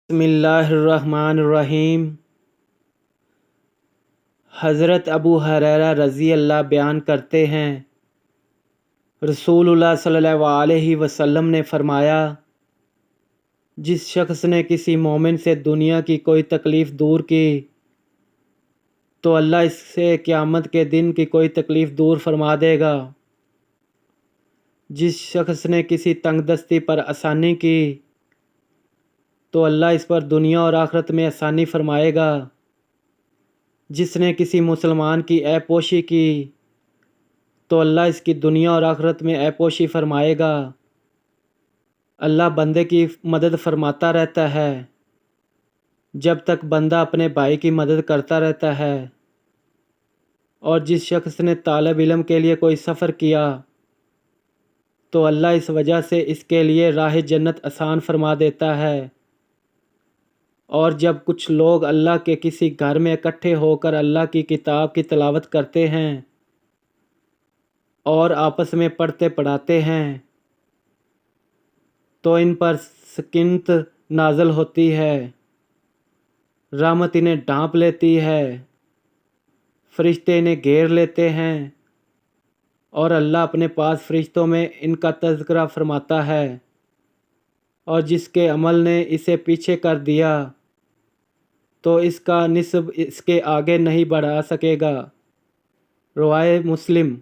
بسم اللہ الرحمن الرحیم۔ حضرت ابو ہریرہ رضی اللہ بیان کرتے ہیں، رسول اللہ صلی اللہ علیہ وسلم نے فرمایا، جس شخص نے کسی مومن سے دنیا کی کوئی تکلیف دور کی تو اللہ اس سے قیامت کے دن کی کوئی تکلیف دور فرما دے گا۔ جس شخص نے کسی تنگ دستی پر آسانی کی تو اللہ اس پر دنیا اور آخرت میں آسانی فرمائے گا۔ جس نے کسی مسلمان کی عیب پوشی کی تو اللہ اس کی دنیا اور آخرت میں عیب پوشی فرمائے گا۔ اللہ بندے کی مدد فرماتا رہتا ہے جب تک بندہ اپنے بھائی کی مدد کرتا رہتا ہے، اور جس شخص نے طالب علم کے لیے کوئی سفر کیا تو اللہ اس وجہ سے اس کے لیے راہ جنت آسان فرما دیتا ہے۔ اور جب کچھ لوگ اللہ کے کسی گھر میں اکٹھے ہو کر اللہ کی کتاب کی تلاوت کرتے ہیں اور آپس میں پڑھتے پڑھاتے ہیں تو ان پر سکینت نازل ہوتی ہے، رحمت انہیں ڈھانپ لیتی ہے، فرشتے انہیں گھیر لیتے ہیں، اور اللہ اپنے پاس فرشتوں میں ان کا تذکرہ فرماتا ہے، اور جس کے عمل نے اسے پیچھے کر دیا تو اس کا نسب اس کے آگے نہیں بڑھا سکے گا۔ روایت مسلم۔